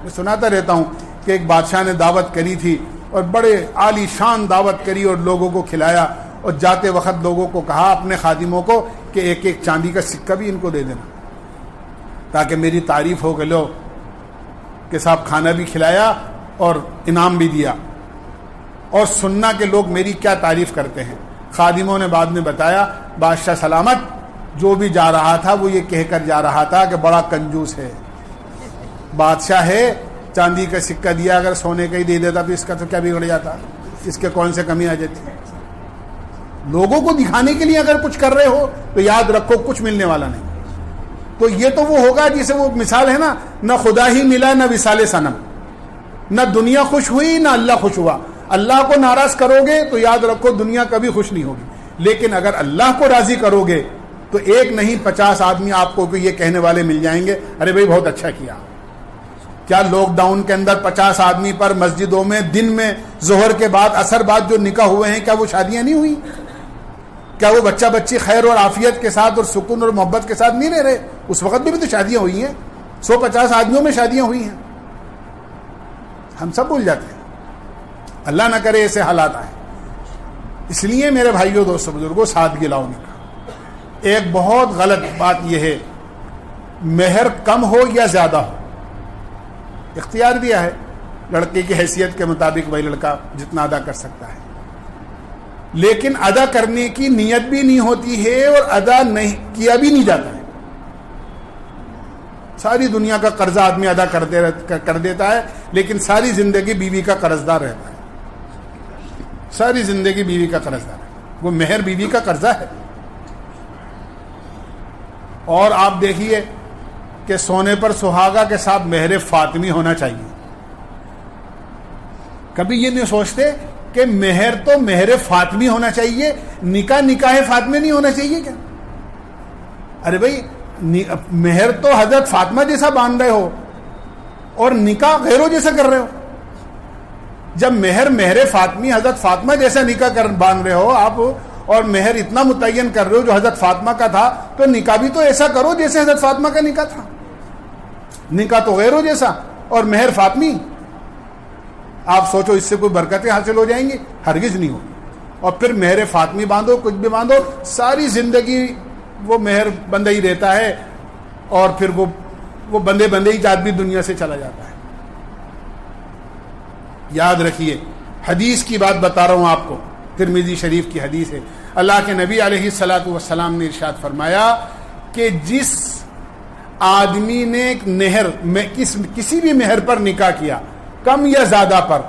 میں سناتا رہتا ہوں کہ ایک بادشاہ نے دعوت کری تھی اور بڑے عالی شان دعوت کری اور لوگوں کو کھلایا, اور جاتے وقت لوگوں کو کہا اپنے خادموں کو کہ ایک چاندی کا سکہ بھی ان کو دے دینا تاکہ میری تعریف ہو کہ لو کہ صاحب کھانا بھی کھلایا اور انعام بھی دیا, اور سننا کہ لوگ میری کیا تعریف کرتے ہیں. خادموں نے بعد میں بتایا بادشاہ سلامت جو بھی جا رہا تھا وہ یہ کہہ کر جا رہا تھا کہ بڑا کنجوس ہے. بادشاہ ہے, چاندی کا سکہ دیا, اگر سونے کا ہی دے دیتا تو اس کا تو کیا بگڑ جاتا, اس کے کون سے کمی آ جاتی. لوگوں کو دکھانے کے لیے اگر کچھ کر رہے ہو تو یاد رکھو کچھ ملنے والا نہیں. تو یہ تو وہ ہوگا جسے وہ مثال ہے نا, نہ خدا ہی ملا نہ وصال صنم, نہ دنیا خوش ہوئی نہ اللہ خوش ہوا. اللہ کو ناراض کرو گے تو یاد رکھو دنیا کبھی خوش نہیں ہوگی. لیکن اگر اللہ کو راضی کرو گے تو ایک نہیں 50 آدمی آپ کو یہ کہنے والے مل جائیں گے ارے بھائی بہت اچھا کیا. کیا لاک ڈاؤن کے اندر 50 آدمی پر مسجدوں میں دن میں ظہر کے بعد اثر بعد جو نکاح ہوئے ہیں کیا وہ شادیاں نہیں ہوئی؟ کیا وہ بچہ بچی خیر اور عافیت کے ساتھ اور سکون اور محبت کے ساتھ نہیں رہ رہے؟ اس وقت بھی تو شادیاں ہوئی ہیں, 150 آدمیوں میں شادیاں ہوئی ہیں. ہم سب بھول جاتے ہیں. اللہ نہ کرے ایسے حالات آئے. اس لیے میرے بھائیوں دوستوں بزرگوں سادگی لاؤ نکاح. ایک بہت غلط بات یہ ہے مہر کم ہو یا زیادہ ہو, اختیار دیا ہے لڑکے کی حیثیت کے مطابق وہی لڑکا جتنا ادا کر سکتا ہے, لیکن ادا کرنے کی نیت بھی نہیں ہوتی ہے اور ادا نہیں کیا بھی نہیں جاتا ہے. ساری دنیا کا قرضہ آدمی ادا کر دیتا ہے لیکن ساری زندگی بیوی کا قرض دار رہتا ہے. ساری زندگی بیوی کا قرض دار ہے. وہ مہر بیوی کا قرضہ ہے. اور آپ دیکھیے کہ سونے پر سہاگا کے ساتھ مہر فاطمی ہونا چاہیے. کبھی یہ نہیں سوچتے کہ مہر تو مہر فاطمی ہونا چاہیے, نکاح فاطمہ نہیں ہونا چاہیے کیا؟ ارے بھائی مہر تو حضرت فاطمہ جیسا باندھ رہے ہو اور نکاح غیروں جیسا کر رہے ہو. جب مہر فاطمی حضرت فاطمہ جیسا نکاح باندھ رہے ہو آپ اور مہر اتنا متعین کر رہے ہو جو حضرت فاطمہ کا تھا, تو نکاح بھی تو ایسا کرو جیسے حضرت فاطمہ کا نکاح تھا. نکاح تو غیروں جیسا, اور مہر فاطمی، آپ سوچو اس سے کوئی برکتیں حاصل ہو جائیں گی؟ ہرگز نہیں ہوگی. اور پھر مہر فاطمی باندھو، کچھ بھی باندھو، ساری زندگی وہ مہر بندہ ہی رہتا ہے، اور پھر وہ بندے ہی آدمی دنیا سے چلا جاتا ہے. یاد رکھیے، حدیث کی بات بتا رہا ہوں آپ کو، ترمذی شریف کی حدیث ہے. اللہ کے نبی علیہ الصلاۃ والسلام نے ارشاد فرمایا کہ جس آدمی نے ایک نہر میں کسی بھی مہر پر نکاح کیا، کم یا زیادہ پر،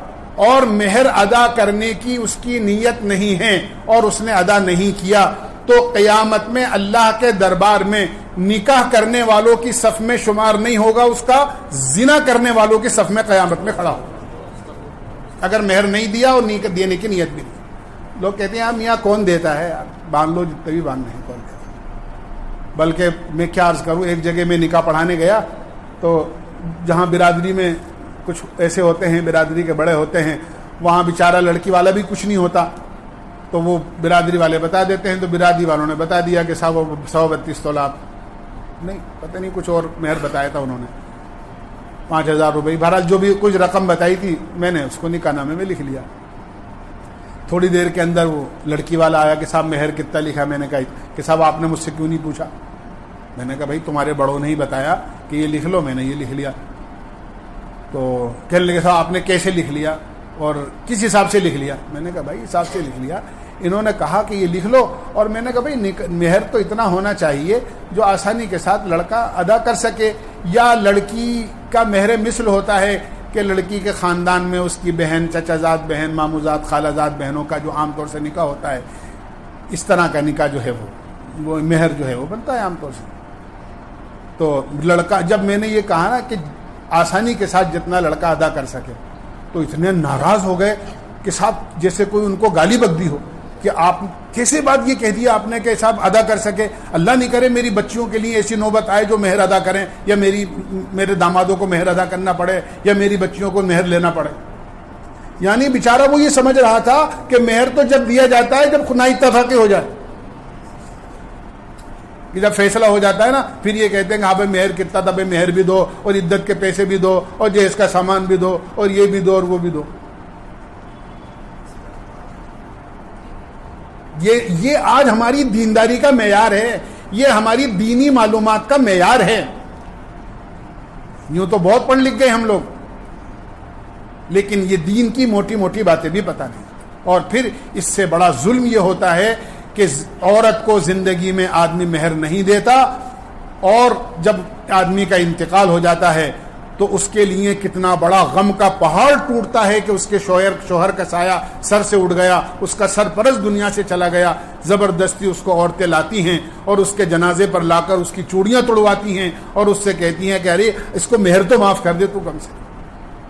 اور مہر ادا کرنے کی اس کی نیت نہیں ہے اور اس نے ادا نہیں کیا، تو قیامت میں اللہ کے دربار میں نکاح کرنے والوں کی صف میں شمار نہیں ہوگا، اس کا زنا کرنے والوں کی صف میں قیامت میں کھڑا ہوگا، اگر مہر نہیں دیا اور دینے کی نیت بھی نہیں. لوگ کہتے ہیں میاں کون دیتا ہے؟ باندھ لو جتنے بھی باندھنے ہیں، کون دیتا ہے؟ بلکہ میں کیا عرض کروں، ایک جگہ میں نکاح پڑھانے گیا تو جہاں برادری میں کچھ ایسے ہوتے ہیں، برادری کے بڑے ہوتے ہیں، وہاں بیچارہ لڑکی والا بھی کچھ نہیں ہوتا، تو وہ برادری والے بتا دیتے ہیں. تو برادری والوں نے بتا دیا کہ 132 تولہ نہیں، پتہ نہیں کچھ اور مہر بتایا تھا انہوں نے، 5000 روپئے. بہرحال جو بھی کچھ رقم بتائی تھی میں نے اس کو نکاح نامے میں لکھ لیا. تھوڑی دیر کے اندر وہ لڑکی والا آیا کہ صاحب مہر کتنا لکھا؟ میں نے کہا کہ صاحب آپ نے مجھ سے کیوں نہیں پوچھا؟ میں نے کہا بھائی تمہارے بڑوں نے ہی بتایا کہ یہ لکھ لو، میں نے یہ لکھ لیا. تو کہنے لگے صاحب آپ نے کیسے لکھ لیا اور کس حساب سے لکھ لیا؟ میں نے کہا بھائی حساب سے لکھ لیا، انہوں نے کہا کہ یہ لکھ لو، اور میں نے کہا بھائی مہر تو اتنا ہونا چاہیے جو آسانی کے ساتھ لڑکا ادا کر سکے، یا لڑکی کا مہر مثل ہوتا ہے کہ لڑکی کے خاندان میں اس کی بہن، چچا زاد بہن، مامو زاد، خالہ زاد بہنوں کا جو عام طور سے نکاح ہوتا ہے، اس طرح کا نکاح جو ہے وہ مہر جو ہے وہ بنتا ہے عام طور سے. تو لڑکا، جب میں نے یہ کہا نا کہ آسانی کے ساتھ جتنا لڑکا ادا کر سکے، تو اتنے ناراض ہو گئے کہ صاحب جیسے کوئی ان کو گالی بک دی ہو کہ آپ کیسے بات یہ کہہ دیا آپ نے کہ صاحب ادا کر سکے. اللہ نہیں کرے میری بچیوں کے لیے ایسی نوبت آئے جو مہر ادا کریں، یا میرے دامادوں کو مہر ادا کرنا پڑے، یا میری بچیوں کو مہر لینا پڑے. یعنی بیچارہ وہ یہ سمجھ رہا تھا کہ مہر تو جب دیا جاتا ہے جب خنائی اتفاقی ہو جائے، کہ جب فیصلہ ہو جاتا ہے نا، پھر یہ کہتے ہیں کہ ہاں بھائی مہر کتنا تھا، بھائی مہر بھی دو، اور عدت کے پیسے بھی دو، اور جہیز کا سامان بھی دو، اور یہ بھی دو اور وہ بھی دو. یہ آج ہماری دینداری کا معیار ہے، یہ ہماری دینی معلومات کا معیار ہے. یوں تو بہت پڑھ لکھ گئے ہم لوگ، لیکن یہ دین کی موٹی موٹی باتیں بھی پتہ نہیں. اور پھر اس سے بڑا ظلم یہ ہوتا ہے کہ عورت کو زندگی میں آدمی مہر نہیں دیتا، اور جب آدمی کا انتقال ہو جاتا ہے تو اس کے لیے کتنا بڑا غم کا پہاڑ ٹوٹتا ہے کہ اس کے شوہر کا سایہ سر سے اٹھ گیا، اس کا سرپرست دنیا سے چلا گیا. زبردستی اس کو عورتیں لاتی ہیں اور اس کے جنازے پر لا کر اس کی چوڑیاں توڑواتی ہیں اور اس سے کہتی ہیں کہ ارے اس کو مہر تو معاف کر دے تو، کم سے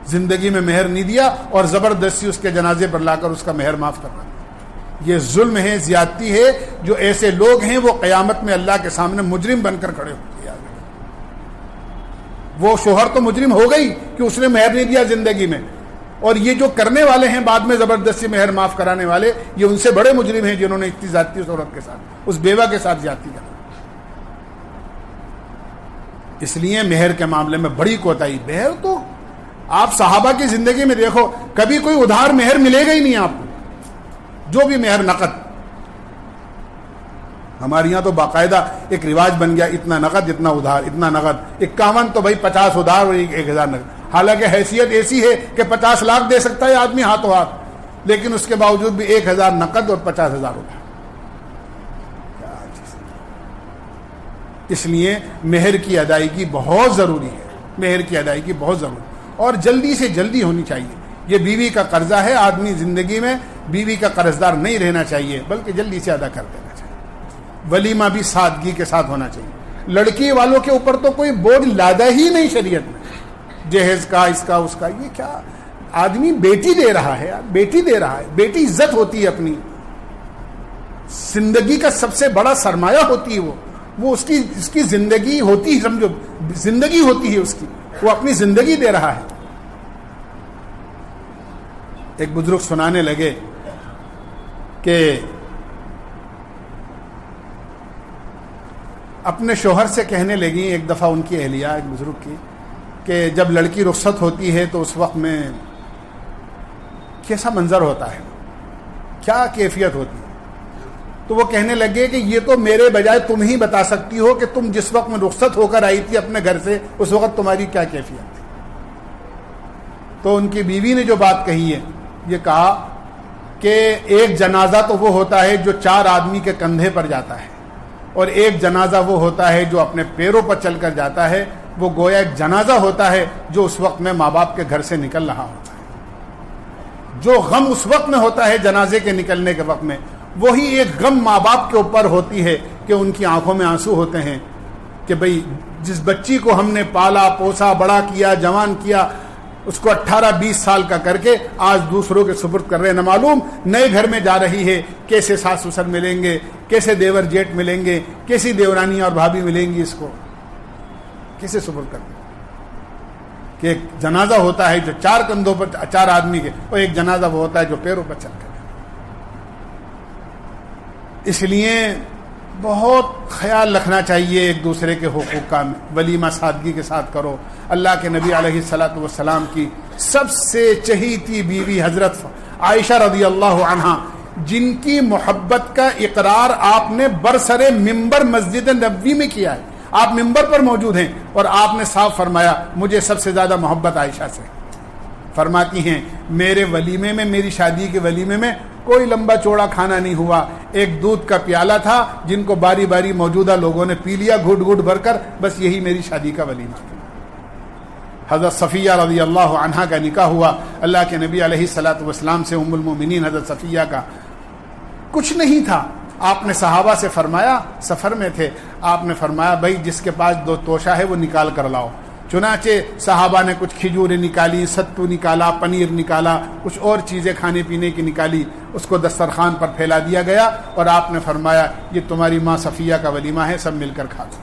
زندگی میں مہر نہیں دیا اور زبردستی اس کے جنازے پر لا کر اس کا مہر معاف کرنا. یہ ظلم ہے، زیادتی ہے. جو ایسے لوگ ہیں وہ قیامت میں اللہ کے سامنے مجرم بن کر کھڑے ہوتے ہیں. وہ شوہر تو مجرم ہو گئی کہ اس نے مہر نہیں دیا زندگی میں، اور یہ جو کرنے والے ہیں بعد میں زبردستی مہر معاف کرانے والے، یہ ان سے بڑے مجرم ہیں جنہوں نے اتنی زیادتی اس عورت کے ساتھ، اس بیوہ کے ساتھ زیادتی کر. اس لیے مہر کے معاملے میں بڑی کوتاہی. مہر تو آپ صحابہ کی زندگی میں دیکھو، کبھی کوئی ادھار مہر ملے گا ہی نہیں آپ کو، جو بھی مہر نقد. ہمارے یہاں تو باقاعدہ ایک رواج بن گیا، اتنا نقد اتنا ادھار، اتنا نقد. 51 تو بھائی 50 ادھار اور 1000 نقد. حالانکہ حیثیت ایسی ہے کہ 50 لاکھ دے سکتا ہے آدمی ہاتھوں ہاتھ، لیکن اس کے باوجود بھی 1000 نقد اور 50,000 ادھار. اس لیے مہر کی ادائیگی بہت ضروری ہے، مہر کی ادائیگی بہت ضروری، اور جلدی سے جلدی ہونی چاہیے. یہ بیوی کا قرضہ ہے، آدمی زندگی میں بیوی کا قرض دار نہیں رہنا چاہیے، بلکہ جلدی سے ادا کر دینا چاہیے. ولیمہ بھی سادگی کے ساتھ ہونا چاہیے. لڑکی والوں کے اوپر تو کوئی بورڈ لادا ہی نہیں شریعت میں، جہیز کا، اس کا اس کا. یہ کیا آدمی بیٹی دے رہا ہے، بیٹی دے رہا ہے. بیٹی عزت ہوتی ہے اپنی، زندگی کا سب سے بڑا سرمایہ ہوتی ہے. وہ اس کی زندگی ہوتی ہے، سمجھو زندگی ہوتی ہے اس کی، وہ اپنی زندگی دے رہا ہے. ایک بزرگ سنانے لگے کہ اپنے شوہر سے کہنے لگی ایک دفعہ ان کی اہلیہ، ایک بزرگ کی، کہ جب لڑکی رخصت ہوتی ہے تو اس وقت میں کیسا منظر ہوتا ہے، کیا کیفیت ہوتی ہے. تو وہ کہنے لگے کہ یہ تو میرے بجائے تم ہی بتا سکتی ہو کہ تم جس وقت میں رخصت ہو کر آئی تھی اپنے گھر سے اس وقت تمہاری کیا کیفیت تھی. تو ان کی بیوی نے جو بات کہی ہے، یہ کہا کہ ایک جنازہ تو وہ ہوتا ہے جو 4 آدمی کے کندھے پر جاتا ہے، اور ایک جنازہ وہ ہوتا ہے جو اپنے پیروں پر چل کر جاتا ہے. وہ گویا ایک جنازہ ہوتا ہے جو اس وقت میں ماں باپ کے گھر سے نکل رہا ہوتا ہے. جو غم اس وقت میں ہوتا ہے جنازے کے نکلنے کے وقت میں، وہی ایک غم ماں باپ کے اوپر ہوتی ہے کہ ان کی آنکھوں میں آنسو ہوتے ہیں کہ بھئی جس بچی کو ہم نے پالا پوسا بڑا کیا جوان کیا، اس کو 18-20 سال کا کر کے آج دوسروں کے سپرد کر رہے ہیں. نہ معلوم نئے گھر میں جا رہی ہے، کیسے ساس سسر ملیں گے، کیسے دیور جیٹ ملیں گے، کیسی دیورانی اور بھابھی ملیں گی، اس کو کیسے سپرد کریں. کہ ایک جنازہ ہوتا ہے جو 4 کندھوں پر 4 آدمی کے، اور ایک جنازہ وہ ہوتا ہے جو پیروں پر چل کر. اس لیے بہت خیال رکھنا چاہیے ایک دوسرے کے حقوق کا. ولیمہ سادگی کے ساتھ کرو. اللہ کے نبی علیہ الصلوۃ والسلام کی سب سے چہیتی بیوی حضرت عائشہ رضی اللہ عنہا، جن کی محبت کا اقرار آپ نے برسر ممبر مسجد نبوی میں کیا ہے. آپ ممبر پر موجود ہیں اور آپ نے صاف فرمایا مجھے سب سے زیادہ محبت عائشہ سے. فرماتی ہیں میرے ولیمے میں، میری شادی کے ولیمے میں کوئی لمبا چوڑا کھانا نہیں ہوا، ایک دودھ کا پیالہ تھا جن کو باری باری موجودہ لوگوں نے پی لیا گھٹ گھٹ بھر کر، بس یہی میری شادی کا ولیمہ تھا. حضرت صفیہ رضی اللہ عنہا کا نکاح ہوا اللہ کے نبی علیہ الصلوۃ والسلام سے. ام المؤمنین حضرت صفیہ کا کچھ نہیں تھا. آپ نے صحابہ سے فرمایا، سفر میں تھے، آپ نے فرمایا بھائی جس کے پاس 2 توشہ ہے وہ نکال کر لاؤ. چنانچہ صحابہ نے کچھ کھجوریں نکالی، ستو نکالا، پنیر نکالا، کچھ اور چیزیں کھانے پینے کی نکالی. اس کو دسترخوان پر پھیلا دیا گیا اور آپ نے فرمایا یہ تمہاری ماں صفیہ کا ولیمہ ہے، سب مل کر کھا دو.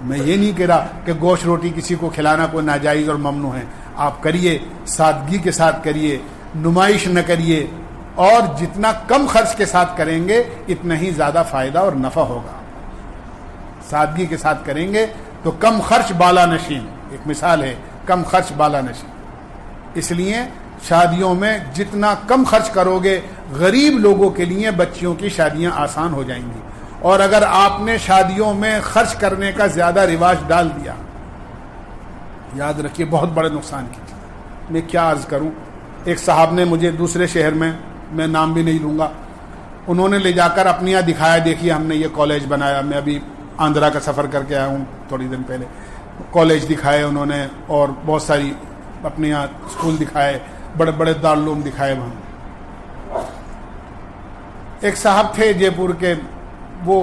میں یہ نہیں کہہ رہا کہ گوشت روٹی کسی کو کھلانا کوئی ناجائز اور ممنوع ہے. آپ کریے، سادگی کے ساتھ کریے، نمائش نہ کریے، اور جتنا کم خرچ کے ساتھ کریں گے اتنا ہی زیادہ فائدہ اور نفع ہوگا. سادگی کے ساتھ کریں گے تو کم خرچ بالا نشین، ایک مثال ہے کم خرچ بالا نشین. اس لیے شادیوں میں جتنا کم خرچ کرو گے، غریب لوگوں کے لیے بچیوں کی شادیاں آسان ہو جائیں گی. اور اگر آپ نے شادیوں میں خرچ کرنے کا زیادہ رواج ڈال دیا، یاد رکھیے بہت بڑے نقصان کی. میں کیا عرض کروں، ایک صاحب نے مجھے دوسرے شہر میں نام بھی نہیں لوں گا، انہوں نے لے جا کر اپنے یہاں دکھایا، دیکھیے ہم نے یہ کالج بنایا. میں ابھی آندھرا کا سفر کر کے آیا ہوں تھوڑی دن پہلے. کالج دکھائے انہوں نے اور بہت ساری اپنے یہاں اسکول دکھائے، بڑے بڑے دارالعلوم دکھائے. وہاں ایک صاحب تھے جے پور کے، وہ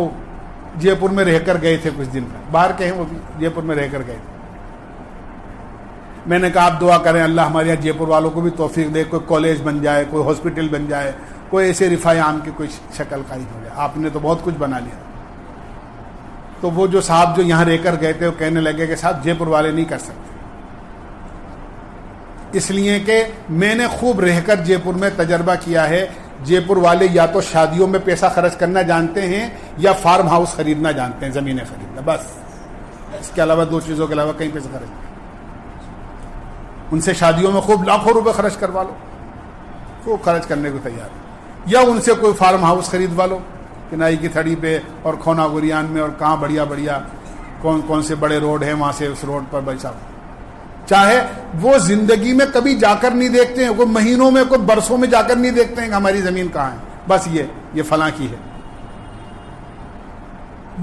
جے پور میں رہ کر گئے تھے کچھ دن باہر کے ہیں، وہ بھی جے پور میں رہ کر گئے تھے. میں نے کہا آپ دعا کریں اللہ ہمارے یہاں جے پور والوں کو بھی توفیق دے، کوئی کالج بن جائے، کوئی ہاسپٹل بن جائے، کوئی ایسے رفاع عام کی کوئی شکل قائم ہو جائے. آپ نے تو بہت کچھ بنا لیا. تو وہ جو صاحب جو یہاں رہ کر گئے تھے وہ کہنے لگے کہ صاحب جے پور والے نہیں کر سکتے، اس لیے کہ میں نے خوب رہ کر جے پور میں تجربہ کیا ہے. جے پور والے یا تو شادیوں میں پیسہ خرچ کرنا جانتے ہیں یا فارم ہاؤس خریدنا جانتے ہیں، زمینیں خریدنا، بس اس کے علاوہ 2 چیزوں کے علاوہ کہیں پیسہ خرچ نہیں. ان سے شادیوں میں خوب لاکھوں روپے خرچ کروا لو، خوب خرچ کرنے کو تیار ہے. یا ان سے کوئی فارم ہاؤس خریدوا لو کنائی کی تھڑی پہ اور کھونا گریان میں، اور کہاں بڑھیا بڑھیا کون سے بڑے روڈ ہیں وہاں سے اس روڈ پر بھائی صاحب. چاہے وہ زندگی میں کبھی جا کر نہیں دیکھتے ہیں، کوئی مہینوں میں کوئی برسوں میں جا کر نہیں دیکھتے ہیں کہ ہماری زمین کہاں ہے، بس یہ فلاں کی ہے.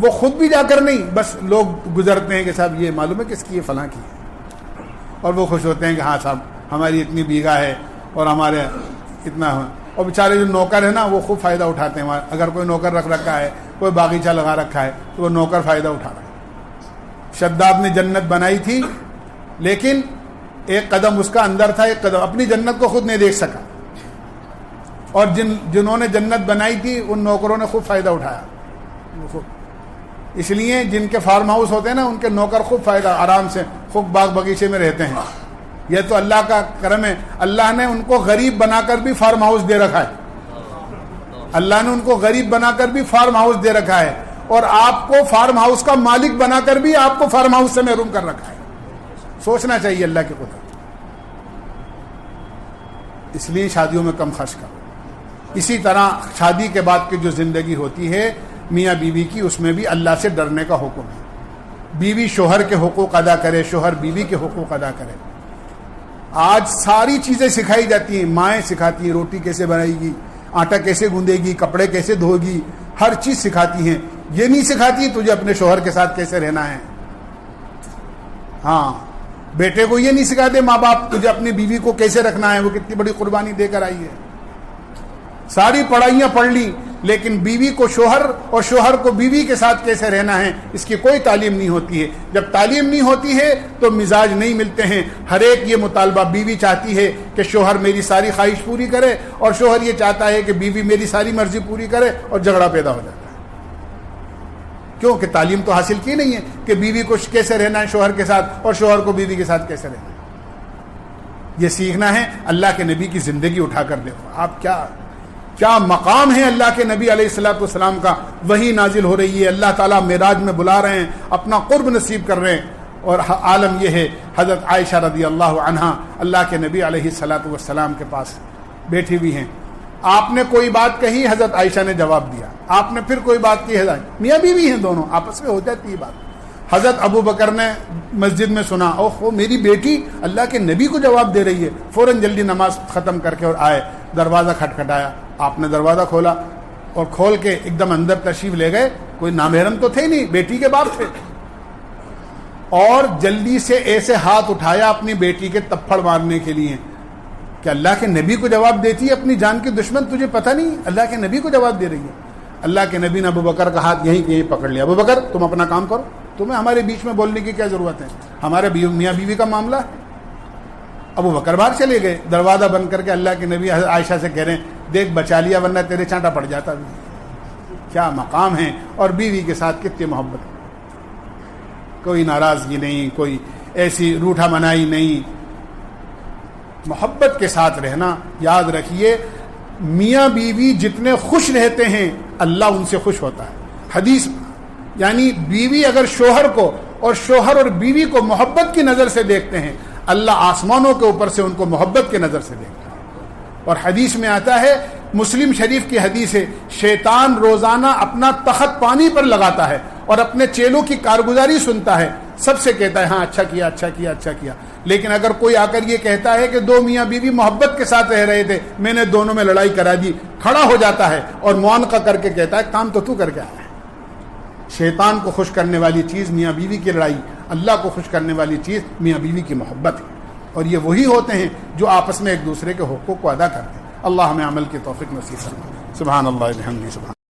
وہ خود بھی جا کر نہیں، بس لوگ گزرتے ہیں کہ صاحب یہ معلوم ہے کس کی، یہ فلاں کی ہے. اور وہ خوش ہوتے ہیں کہ ہاں صاحب ہماری اتنی بیگھہ ہے اور ہمارے اتنا ہے. اور بیچارے جو نوکر ہیں نا وہ خوب فائدہ اٹھاتے ہیں. اگر کوئی نوکر رکھ رکھا ہے، کوئی باغیچہ لگا رکھا ہے تو وہ نوکر فائدہ اٹھا رہا ہے. شداد نے جنت بنائی تھی لیکن ایک قدم اس کا اندر تھا، ایک قدم اپنی جنت کو خود نہیں دیکھ سکا. اور جنہوں نے جنت بنائی تھی ان نوکروں نے خوب فائدہ اٹھایا. اس لیے جن کے فارم ہاؤس ہوتے ہیں نا ان کے نوکر خوب فائدہ آرام سے خوب باغ بغیچے میں رہتے ہیں. یہ تو اللہ کا کرم ہے، اللہ نے ان کو غریب بنا کر بھی فارم ہاؤس دے رکھا ہے. اللہ نے ان کو غریب بنا کر بھی فارم ہاؤس دے رکھا ہے. اور آپ کو فارم ہاؤس کا مالک بنا کر بھی آپ کو فارم ہاؤس سے محروم کر رکھا ہے. سوچنا چاہیے اللہ کی قدرت. اس لیے شادیوں میں کم خرچ کرو. اسی طرح شادی کے بعد کی جو زندگی ہوتی ہے میاں بیوی کی, اس میں بھی اللہ سے ڈرنے کا حکم ہے. بیوی شوہر کے حقوق ادا کرے, شوہر بیوی کے حقوق ادا کرے. آج ساری چیزیں سکھائی جاتی ہیں, مائیں سکھاتی ہیں روٹی کیسے بنائے گی, آٹا کیسے گوندے گی, کپڑے کیسے دھوئے گی, ہر چیز سکھاتی ہیں. یہ نہیں سکھاتی تجھے اپنے شوہر کے ساتھ کیسے رہنا ہے. ہاں, بیٹے کو یہ نہیں سکھاتے ماں باپ تجھے اپنی بیوی کو کیسے رکھنا ہے, وہ کتنی بڑی قربانی دے کر آئی ہے. ساری پڑھائیاں پڑھ لی, لیکن بیوی کو شوہر اور شوہر کو بیوی کے ساتھ کیسے رہنا ہے اس کی کوئی تعلیم نہیں ہوتی ہے. جب تعلیم نہیں ہوتی ہے تو مزاج نہیں ملتے ہیں. ہر ایک یہ مطالبہ, بیوی چاہتی ہے کہ شوہر میری ساری خواہش پوری کرے, اور شوہر یہ چاہتا ہے کہ بیوی میری ساری مرضی پوری کرے, اور جھگڑا پیدا ہو جاتا ہے. کیوں کہ تعلیم تو حاصل کی نہیں ہے کہ بیوی کو کیسے رہنا ہے شوہر کے ساتھ, اور شوہر کو بیوی کے ساتھ کیسے رہنا ہے. یہ سیکھنا ہے. اللہ کے نبی کی زندگی اٹھا کر دیکھو آپ, کیا مقام ہے اللہ کے نبی علیہ الصلوۃ والسلام کا. وہی نازل ہو رہی ہے, اللہ تعالیٰ معراج میں بلا رہے ہیں, اپنا قرب نصیب کر رہے ہیں. اور عالم یہ ہے, حضرت عائشہ رضی اللہ عنہا اللہ کے نبی علیہ الصلوۃ والسلام کے پاس بیٹھی ہوئی ہیں. آپ نے کوئی بات کہی, حضرت عائشہ نے جواب دیا. آپ نے پھر کوئی بات کی, حضرت میاں بیوی ہیں دونوں, آپس میں ہو جاتی ہے بات. حضرت ابو بکر نے مسجد میں سنا, اوہ میری بیٹی اللہ کے نبی کو جواب دے رہی ہے. فوراً جلدی نماز ختم کر کے اور آئے, دروازہ کھٹکھٹایا. آپ نے دروازہ کھولا اور کھول کے ایک دم اندر تشریف لے گئے. کوئی نامحرم تو تھے نہیں, بیٹی کے باپ تھے. اور جلدی سے ایسے ہاتھ اٹھایا اپنی بیٹی کے تپھڑ مارنے کے لیے کہ اللہ کے نبی کو جواب دیتی ہے, اپنی جان کی دشمن, تجھے پتہ نہیں اللہ کے نبی کو جواب دے رہی ہے. اللہ کے نبی نے ابو بکر کا ہاتھ یہیں پکڑ لیا. ابو بکر تم اپنا کام کرو, تمہیں ہمارے بیچ میں بولنے کی کیا ضرورت ہے, ہمارے میاں بیوی کا معاملہ ہے. ابو بکر باہر چلے گئے, دروازہ بند کر کے. اللہ کے نبی عائشہ سے کہہ رہے ہیں, دیکھ بچا لیا ورنہ تیرے چانٹا پڑ جاتا. کیا مقام ہے, اور بیوی کے ساتھ کتنی محبت, کوئی ناراضگی نہیں, کوئی ایسی روٹھا منائی نہیں, محبت کے ساتھ رہنا. یاد رکھیے میاں بیوی جتنے خوش رہتے ہیں اللہ ان سے خوش ہوتا ہے. حدیث یعنی بیوی اگر شوہر کو اور شوہر اور بیوی کو محبت کی نظر سے دیکھتے ہیں, اللہ آسمانوں کے اوپر سے ان کو محبت کی نظر سے دیکھتا ہے. اور حدیث میں آتا ہے, مسلم شریف کی حدیث ہے, شیطان روزانہ اپنا تخت پانی پر لگاتا ہے اور اپنے چیلوں کی کارگزاری سنتا ہے, سب سے کہتا ہے ہاں اچھا کیا اچھا کیا اچھا کیا. لیکن اگر کوئی آ کر یہ کہتا ہے کہ دو میاں بیوی محبت کے ساتھ رہ رہے تھے, میں نے دونوں میں لڑائی کرا دی, کھڑا ہو جاتا ہے اور معانقہ کر کے کہتا ہے کام تو کر کے آیا ہے. شیطان کو خوش کرنے والی چیز میاں بیوی کی لڑائی, اللہ کو خوش کرنے والی چیز میاں بیوی کی محبت ہے. اور یہ وہی ہوتے ہیں جو آپس میں ایک دوسرے کے حقوق کو ادا کرتے ہیں. اللہ ہمیں عمل کی توفیق نصیب فرمائے. سبحان اللہ بحمدہ.